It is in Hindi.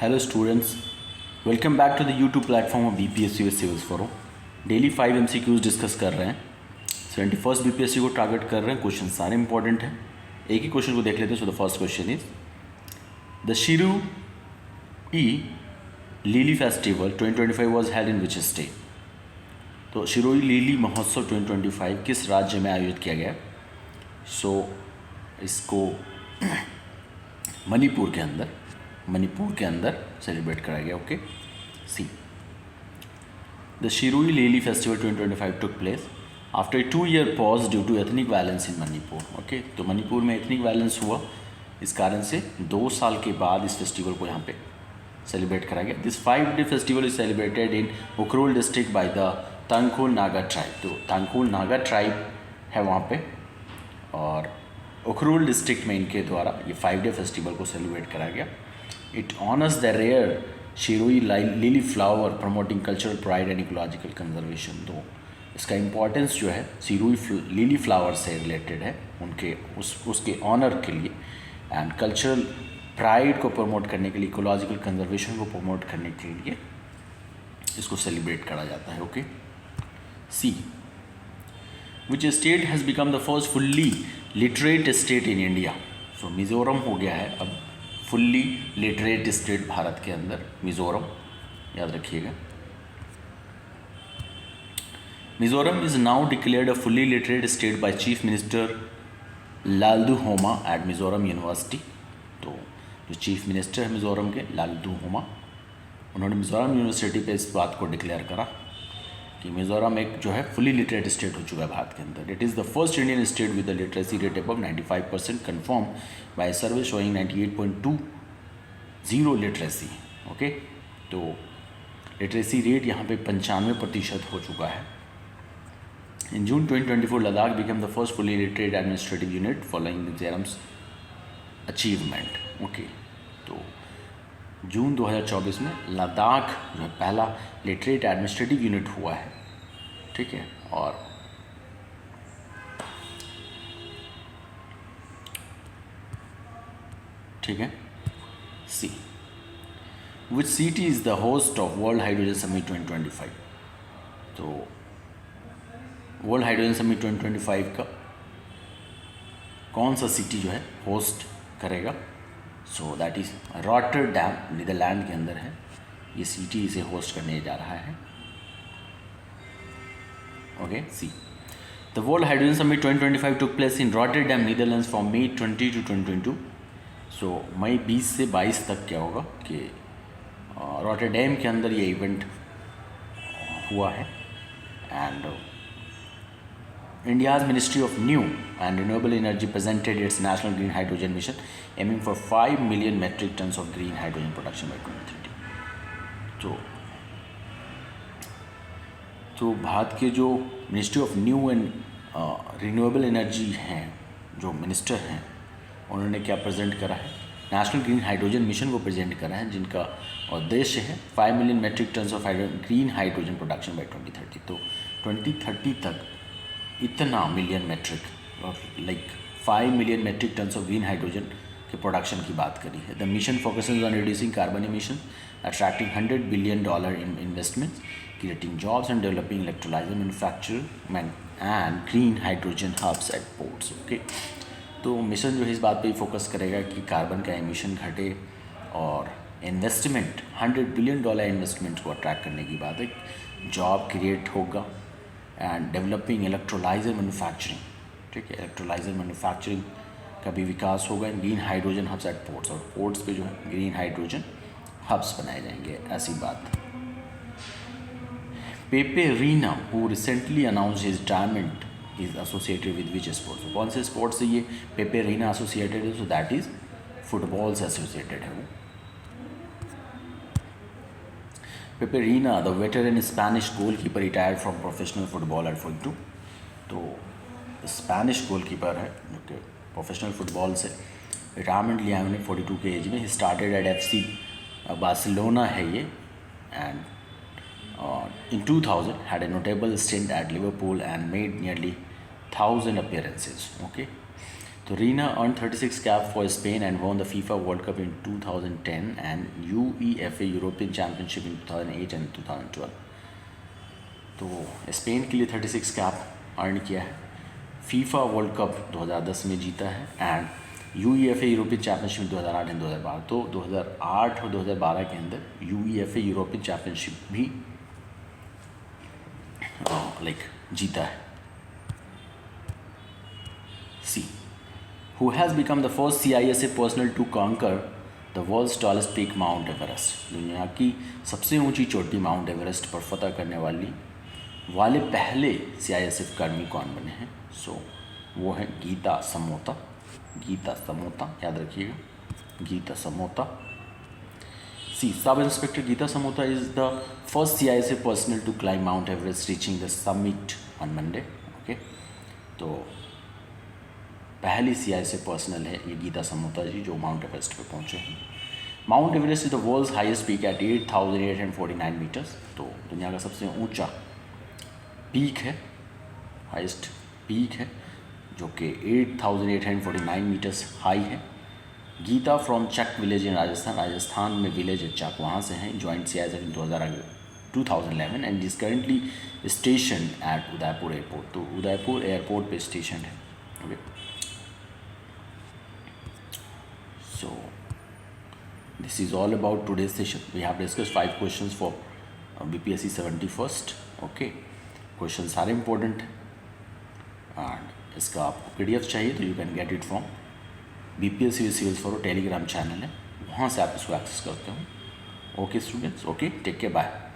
Hello students, welcome back to the YouTube platform of BPSC with Civils Forum. Daily 5 MCQs discuss कर रहे हैं. 71st BPSC को टारगेट कर रहे हैं. क्वेश्चन सारे इंपॉर्टेंट हैं. एक ही क्वेश्चन को देख लेते हैं. So the first question is the Shirui lily festival 2025 was held in which state. तो शिरोई लिली महोत्सव 2025 किस राज्य में आयोजित किया गया? सो इसको मणिपुर के अंदर सेलिब्रेट कराया गया. Okay, see the Shirui lily festival 2025 took place after 2-year pause due to ethnic violence in Manipur. Okay, तो मणिपुर में एथनिक वायलेंस हुआ, इस कारण से 2 साल के बाद इस फेस्टिवल को यहाँ पे सेलिब्रेट कराया गया. This 5-day festival is celebrated in Ukhrul district by the Tangkhul Naga tribe. तो तांगखुल नागा ट्राइब है वहाँ पे, और उखरुल डिस्ट्रिक्ट में इनके द्वारा ये 5-day फेस्टिवल को सेलिब्रेट कराया गया. It honours the rare Shirui lily flower promoting cultural pride and ecological conservation. तो इसका इम्पॉर्टेंस जो है शिरोई लिली फ्लावर से रिलेटेड है, उनके उसके ऑनर के लिए एंड कल्चरल प्राइड को प्रमोट करने के लिए, इकोलॉजिकल कंजर्वेशन को प्रमोट करने के लिए इसको सेलिब्रेट करा जाता है. Okay, see which state has become the first fully literate state in India. So Mizoram हो गया है अब फुल्ली लिटरेट स्टेट भारत के अंदर, मिज़ोरम, याद रखिएगा. Mizoram is now declared a fully literate state by chief minister Lalduhoma at Mizoram university. तो जो चीफ मिनिस्टर है मिज़ोरम के, लालदूहोमा, उन्होंने मिज़ोरम यूनिवर्सिटी पे इस बात को डिक्लेयर करा कि मिज़ोरम एक जो है फुली लिटरेट स्टेट हो चुका है भारत के अंदर. It is the first Indian state with the literacy rate above 95% confirm by survey showing 98.20 literacy. Okay, तो लिटरेसी रेट यहाँ पे 95% हो चुका है. In June 2024 Ladakh become the first fully literate administrative unit following Mizoram's achievement. Okay, तो जून 2024 में लद्दाख जो है पहला लिटरेट एडमिनिस्ट्रेटिव यूनिट हुआ है. ठीक है, और ठीक है, see which city is the host of world hydrogen summit 2025. तो वर्ल्ड हाइड्रोजन समिट 2025 का कौन सा सिटी जो है होस्ट करेगा? So that is Rotterdam, Netherland के अंदर है. ये सिटी इसे होस्ट करने जा रहा है. Okay, see the world hydrogen summit 2025 took place in Rotterdam Netherlands from May 20 to 2022. सो मई 20 से 22 तक क्या होगा कि रॉटरडैम के अंदर ये इवेंट हुआ है. And India's Ministry of New and Renewable Energy presented its National Green Hydrogen Mission aiming for 5 million metric tons of green hydrogen production by 2030. तो भारत के जो ministry of new and renewable energy हैं, जो मिनिस्टर हैं, उन्होंने क्या प्रेजेंट करा है? नेशनल ग्रीन हाइड्रोजन मिशन को प्रेजेंट करा है, जिनका उद्देश्य है 5 million metric tons of green hydrogen production by 2030. तो 2030 तक इतना million metric, like 5 million metric tons of green hydrogen के प्रोडक्शन की बात करी है. The mission focuses on reducing carbon emission, attracting $100 billion in investments, creating jobs and developing electrolyzer manufacturing and green hydrogen hubs at ports. Okay, तो मिशन जो है इस बात पे ही फोकस करेगा कि कार्बन का एमिशन घटे और इन्वेस्टमेंट, $100 billion इन्वेस्टमेंट को अट्रैक्ट करने की बात है. जॉब क्रिएट होगा एंड डेवलपिंग इलेक्ट्रोलाइजर मैन्युफैक्चरिंग. ठीक है, इलेक्ट्रोलाइजर मैन्युफैक्चरिंग का भी विकास होगा. Green hydrogen hubs at ports, और पोर्ट्स पे जो है ग्रीन हाइड्रोजन हब्स बनाए जाएंगे, ऐसी बात. Pepe Reina who recently announce his retirement is associated with which sports. कौन से स्पोर्ट्स से ये पेपे रीना एसोसिएटेड है? सो दैट इज फुटबॉल से एसोसिएटेड है वो. Pepe Reina, the veteran Spanish goalkeeper, retired from professional football at 42. तो स्पेनिश गोलकीपर है जो कि प्रोफेशनल फुटबॉल से रिटायरमेंट लिया है उन्हें 42 के एज में. He started at FC Barcelona है ये, and in 2000 had a notable stint at Liverpool and made nearly 1,000 appearances. Okay, तो Reena earned 36 cap for Spain and won the FIFA World Cup in 2010 and UEFA European Championship in 2008 and 2012. तो स्पेन के लिए 36 कैप अर्न किया है, फीफा वर्ल्ड कप 2010 में जीता है and UEFA European championship 2008 and 2012। तो 2008 और 2012 के अंदर UEFA यूरोपियन चैम्पियनशिप भी जीता है। सी who has become the first CISA personnel to conquer the world's tallest peak Mount Everest। दुनिया की सबसे ऊंची चोटी माउंट एवरेस्ट पर फतह करने वाले पहले CISF कर्मी कौन बने हैं? वो है गीता समोता। याद रखिएगा, Gita Samota. C sub inspector Geeta Samota is the first CISF personnel to climb Mount Everest reaching the summit on Monday. Okay, तो पहली CISF पर्सनल है ये गीता समोता जी जो माउंट एवरेस्ट पे पहुंचे हैं। Mount Everest is the world's highest peak at 8,849 metres. तो दुनिया का सबसे ऊंचा पीक है, हाईएस्ट पीक है जो कि 8,849 मीटर्स हाई है। Geeta from Chak village in Rajasthan में विलेज है चक, वहाँ से हैं। Joined CISF in 2011 and is currently station at Udaipur airport. तो उदयपुर एयरपोर्ट पे स्टेशन है। Okay, so this is all about today's session. We have discussed 5 questions for BPSC 71st. okay, questions सारे important हैं and इसका आपको PDF चाहिए तो you can get it from BPSC Civils for Telegram channel है, वहाँ से आप इसको एक्सेस करते हो। Okay students, okay, take care, bye.